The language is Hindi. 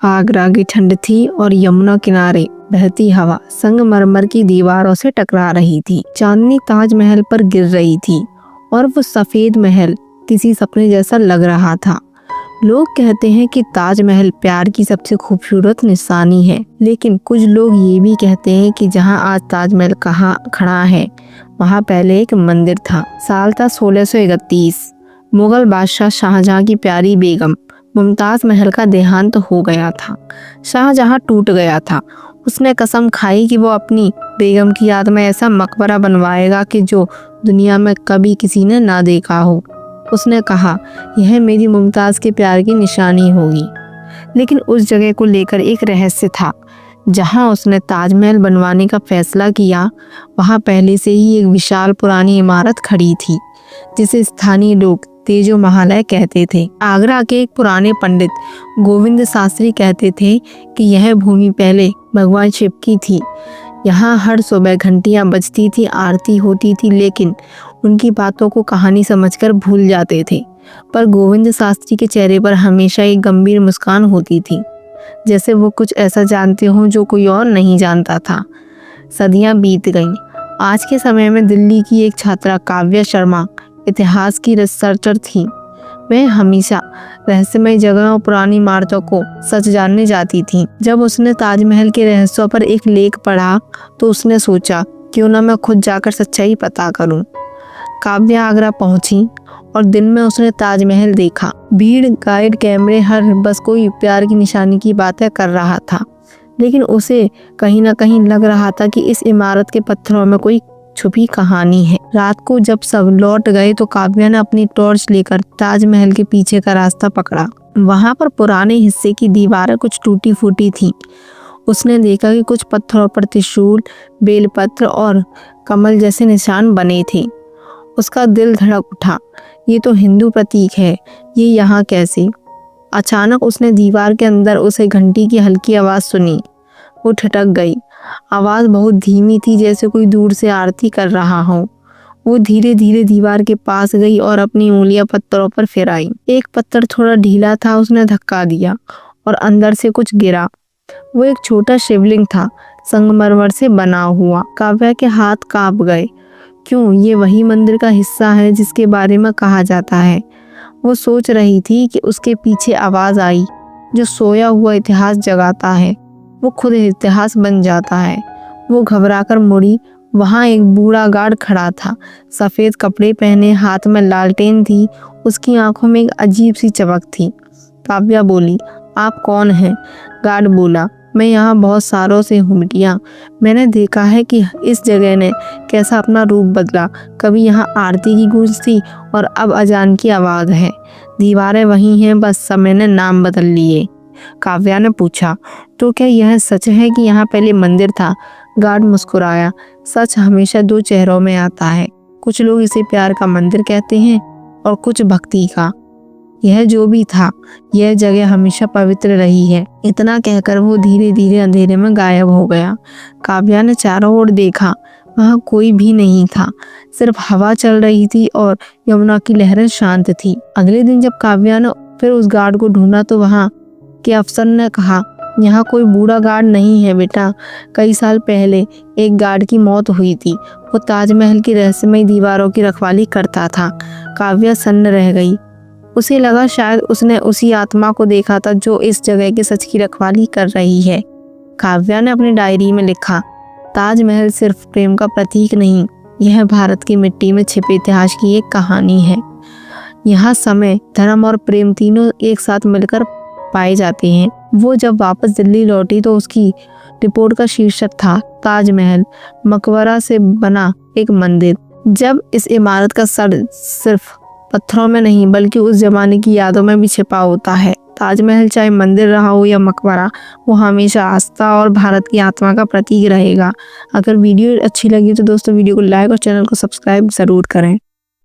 आगरा की ठंड थी और यमुना किनारे बहती हवा संगमरमर की दीवारों से टकरा रही थी। चांदनी ताजमहल पर गिर रही थी और वो सफेद महल किसी सपने जैसा लग रहा था। लोग कहते हैं कि ताजमहल प्यार की सबसे खूबसूरत निशानी है, लेकिन कुछ लोग ये भी कहते हैं कि जहां आज ताजमहल कहाँ खड़ा है, वहां पहले एक मंदिर था। साल था 1631। मुगल बादशाह शाहजहां की प्यारी बेगम मुमताज महल का देहांत हो गया था। शाहजहां टूट गया था। उसने कसम खाई कि वो अपनी बेगम की याद में ऐसा मकबरा बनवाएगा कि जो दुनिया में कभी किसी ने ना देखा हो। उसने कहा, यह मेरी मुमताज के प्यार की निशानी होगी। लेकिन उस जगह को लेकर एक रहस्य था। जहां उसने ताजमहल बनवाने का फैसला किया, वहां पहले से ही एक विशाल पुरानी इमारत खड़ी थी, जिसे स्थानीय लोग तेजो महालय कहते थे। आगरा के एक पुराने पंडित गोविंद शास्त्री कहते थे कि यह भूमि पहले भगवान शिव की थी। यहाँ हर सुबह घंटियां बजती थी, आरती होती थी, लेकिन उनकी बातों को कहानी समझकर भूल जाते थे। पर गोविंद शास्त्री के चेहरे पर हमेशा एक गंभीर मुस्कान होती थी, जैसे वो कुछ ऐसा जानते हों जो कोई और नहीं जानता था। सदियां बीत गईं। आज के समय में दिल्ली की एक छात्रा काव्या शर्मा इतिहास की रिसर्चर थी। वह हमेशा रहस्यमय जगहों और पुरानी इमारतों को सच जानने जाती थी। जब उसने ताजमहल के रहस्यों पर एक लेख पढ़ा तो उसने सोचा, क्यों ना मैं खुद जाकर सच्चाई पता करूं। काव्या आगरा पहुंची और दिन में उसने ताजमहल देखा। भीड़, गाइड, कैमरे, हर बस कोई प्यार की निशानी की बातें कर रहा था, लेकिन उसे कहीं ना कहीं लग रहा था कि इस इमारत के पत्थरों में कोई छुपी कहानी है। रात को जब सब लौट गए तो काव्या ने अपनी टॉर्च लेकर ताजमहल के पीछे का रास्ता पकड़ा। वहां पर पुराने हिस्से की दीवारें कुछ टूटी फूटी थी। उसने देखा कि कुछ पत्थरों पर त्रिशूल, बेलपत्र और कमल जैसे निशान बने थे। उसका दिल धड़क उठा। ये तो हिंदू प्रतीक है, ये यहाँ कैसे? अचानक उसने दीवार के अंदर उसे घंटी की हल्की आवाज सुनी। वो ठिठक गई। आवाज बहुत धीमी थी, जैसे कोई दूर से आरती कर रहा हो। वो धीरे धीरे दीवार के पास गई और अपनी उंगलियां पत्थरों पर फिराई। एक पत्थर थोड़ा ढीला था, उसने धक्का दिया और अंदर से कुछ गिरा। वो एक छोटा शिवलिंग था, संगमरमर से बना हुआ। काव्या के हाथ कांप गए। क्यों, ये वही मंदिर का हिस्सा है जिसके बारे में कहा जाता है। वो सोच रही थी कि उसके पीछे आवाज आई, जो सोया हुआ इतिहास जगाता है, वो खुद इतिहास बन जाता है। वो घबराकर मुड़ी। वहां एक बूढ़ा गार्ड खड़ा था, सफेद कपड़े पहने, हाथ में लालटेन थी। उसकी आंखों में एक अजीब सी चमक थी। काव्या बोली, आप कौन हैं? गार्ड बोला, मैं यहाँ बहुत सालों से हूँ बिटिया। मैंने देखा है कि इस जगह ने कैसा अपना रूप बदला। कभी यहाँ आरती की गूंज थी और अब अजान की आवाज़ है। दीवारें वही हैं, बस समय ने नाम बदल लिए। काव्या ने पूछा, तो क्या यह सच है कि यहाँ पहले मंदिर था? गार्ड मुस्कुराया। सच हमेशा दो चेहरों में आता है। कुछ लोग इसे प्यार का मंदिर कहते हैं और कुछ भक्ति का। यह जो भी था, यह जगह हमेशा पवित्र रही है। इतना कहकर वो धीरे धीरे अंधेरे में गायब हो गया। काव्या ने चारों ओर देखा। वहाँ कोई भी नहीं था, सिर्फ हवा चल रही थी और यमुना की लहरें शांत थी। अगले दिन जब काव्या ने फिर उस गार्ड को ढूंढा तो वहाँ के अफसर ने कहा, यहाँ कोई बूढ़ा गार्ड नहीं है बेटा। कई साल पहले एक गार्ड की मौत हुई थी। वो ताजमहल की रहस्यमय दीवारों की रखवाली करता था। काव्या सन्न रह गई। उसे लगा शायद उसने उसी आत्मा को देखा था जो इस जगह के सच की रखवाली कर रही है। काव्या ने अपनी डायरी में लिखा, ताजमहल सिर्फ प्रेम का प्रतीक नहीं, यह भारत की मिट्टी में छिपे इतिहास की एक कहानी है। यहाँ समय, धर्म और प्रेम तीनों एक साथ मिलकर पाए जाते हैं। वो जब वापस दिल्ली लौटी तो उसकी रिपोर्ट का शीर्षक था, ताजमहल मकबरा से बना एक मंदिर। जब इस इमारत का सर सिर्फ पत्थरों में नहीं बल्कि उस जमाने की यादों में भी छिपा होता है। ताजमहल चाहे मंदिर रहा हो या मकबरा, वो हमेशा आस्था और भारत की आत्मा का प्रतीक रहेगा। अगर वीडियो अच्छी लगी तो दोस्तों वीडियो को लाइक और चैनल को सब्सक्राइब जरूर करें।